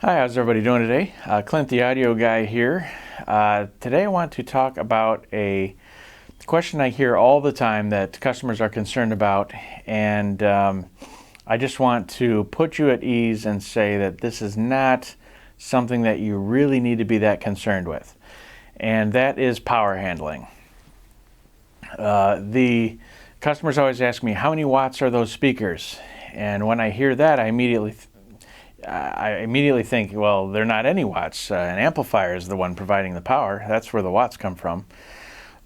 Hi, how's everybody doing today? Clint the audio guy here. Today I want to talk about a question I hear all the time that customers are concerned about, and I just want to put you at ease and say that this is not something that you really need to be that concerned with, and that is power handling. The customers always ask me, how many watts are those speakers? And when I hear that, I immediately think, well, they're not any watts. An amplifier is the one providing the power. That's where the watts come from.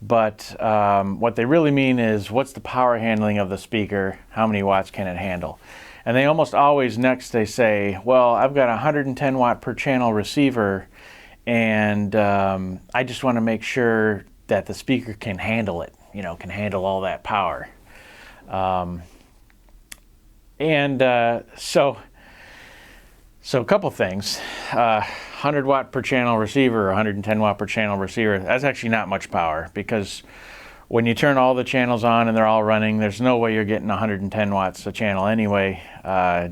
But what they really mean is, what's the power handling of the speaker? How many watts can it handle? And they almost always they say, well, I've got a 110 watt per channel receiver, and I just want to make sure that the speaker can handle it, can handle all that power. So a couple things. 100 watt per channel receiver, 110 watt per channel receiver, that's actually not much power, because when you turn all the channels on and they're all running, there's no way you're getting 110 watts a channel anyway.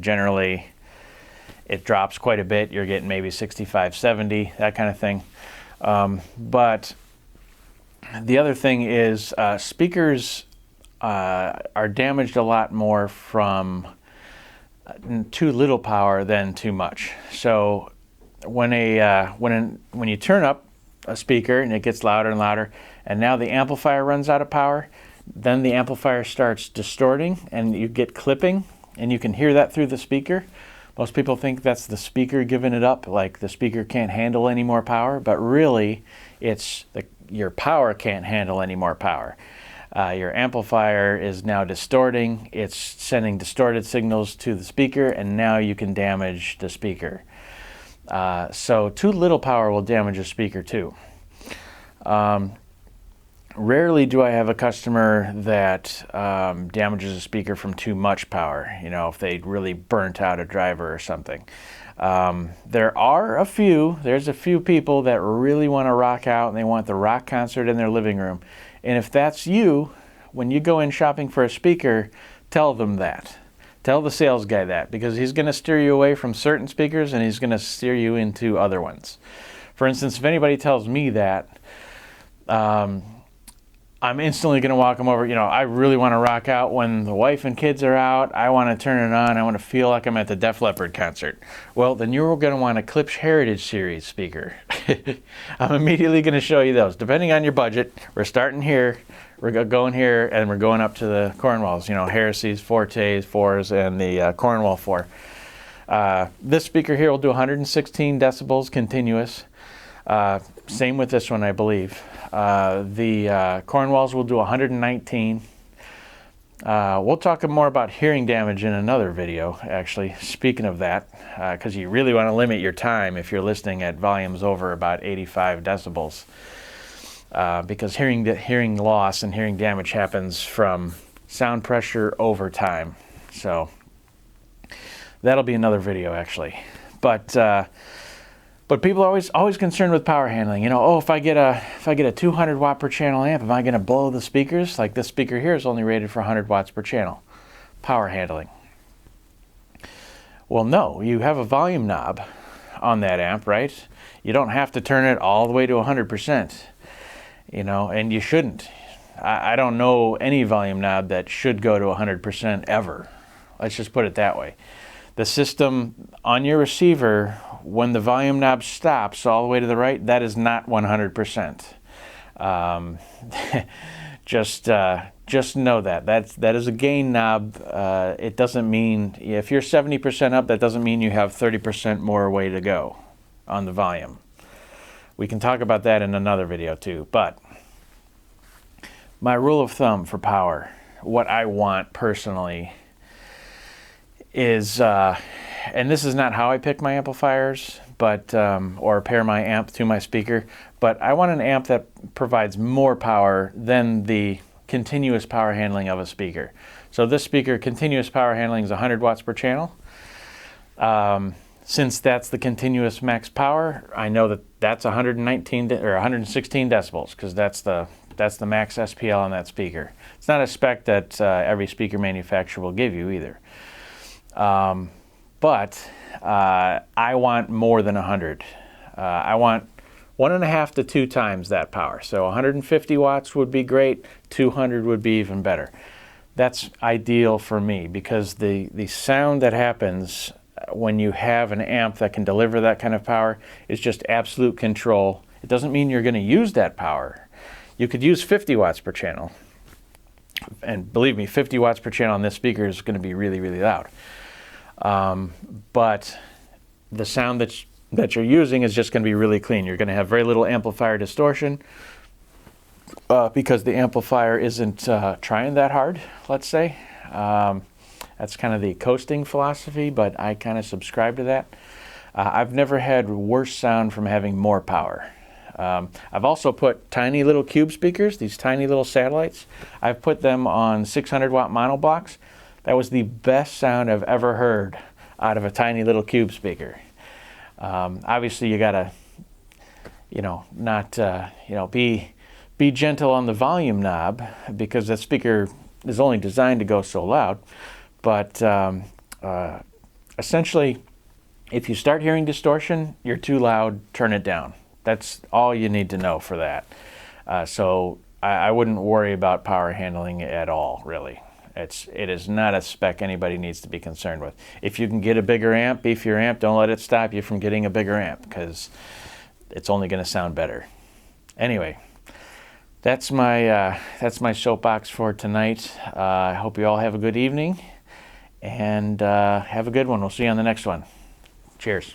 Generally, it drops quite a bit. You're getting maybe 65, 70, that kind of thing. But the other thing is speakers are damaged a lot more from too little power than too much. So when you turn up a speaker and it gets louder and louder, and now the amplifier runs out of power, then the amplifier starts distorting and you get clipping, and you can hear that through the speaker. Most people think that's the speaker giving it up, like the speaker can't handle any more power, but really it's your power can't handle any more power. Your amplifier is now distorting. It's sending distorted signals to the speaker, and now you can damage the speaker. So too little power will damage a speaker too. Rarely do I have a customer that damages a speaker from too much power, if they really burnt out a driver or something. There's a few people that really want to rock out, and they want the rock concert in their living room. And if that's you, when you go in shopping for a speaker, tell them that. Tell the sales guy that, because he's going to steer you away from certain speakers and he's going to steer you into other ones. For instance, if anybody tells me that, I'm instantly going to walk them over. I really want to rock out when the wife and kids are out. I want to turn it on. I want to feel like I'm at the Def Leppard concert. Well, then you're going to want a Klipsch Heritage Series speaker. I'm immediately going to show you those. Depending on your budget, we're starting here. We're going here, and we're going up to the Cornwalls. Heresies, Fortes, 4s, and the Cornwall 4. This speaker here will do 116 decibels continuous. Same with this one, I believe. The Cornwalls will do 119. We'll talk more about hearing damage in another video, actually, speaking of that, because you really want to limit your time if you're listening at volumes over about 85 decibels, because hearing loss and hearing damage happens from sound pressure over time. So that'll be another video, actually. But people are always concerned with power handling. If I get a 200 watt per channel amp, am I going to blow the speakers? Like this speaker here is only rated for 100 watts per channel. Power handling. Well, no, you have a volume knob on that amp, right? You don't have to turn it all the way to 100%, and you shouldn't. I don't know any volume knob that should go to 100% ever. Let's just put it that way. The system on your receiver, when the volume knob stops all the way to the right, that is not 100%. Just know that. That is a gain knob. It doesn't mean, if you're 70% up, that doesn't mean you have 30% more way to go on the volume. We can talk about that in another video too. But my rule of thumb for power, what I want personally, is, and this is not how I pick my amplifiers, but or pair my amp to my speaker, but I want an amp that provides more power than the continuous power handling of a speaker. So this speaker, continuous power handling is 100 watts per channel. Since that's the continuous max power, I know that that's 119 or 116 decibels, because that's the max SPL on that speaker. It's not a spec that every speaker manufacturer will give you either. but I want more than 100. I want 1.5 to 2 times that power. So 150 watts would be great, 200 would be even better. That's ideal for me because the sound that happens when you have an amp that can deliver that kind of power is just absolute control. It doesn't mean you're going to use that power. You could use 50 watts per channel. And believe me, 50 watts per channel on this speaker is going to be really, really loud. But the sound that you're using is just going to be really clean. You're going to have very little amplifier distortion because the amplifier isn't trying that hard, let's say. That's kind of the coasting philosophy, but I kind of subscribe to that. I've never had worse sound from having more power. I've also put tiny little cube speakers, these tiny little satellites. I've put them on 600 watt monoblocks. That was the best sound I've ever heard out of a tiny little cube speaker. Obviously you gotta, not, be gentle on the volume knob because that speaker is only designed to go so loud. But essentially, if you start hearing distortion, you're too loud, turn it down. That's all you need to know for that. So I wouldn't worry about power handling at all, really. It is not a spec anybody needs to be concerned with. If you can get a bigger amp, beefier amp, don't let it stop you from getting a bigger amp because it's only going to sound better. Anyway, that's my soapbox for tonight. I hope you all have a good evening and have a good one. We'll see you on the next one. Cheers.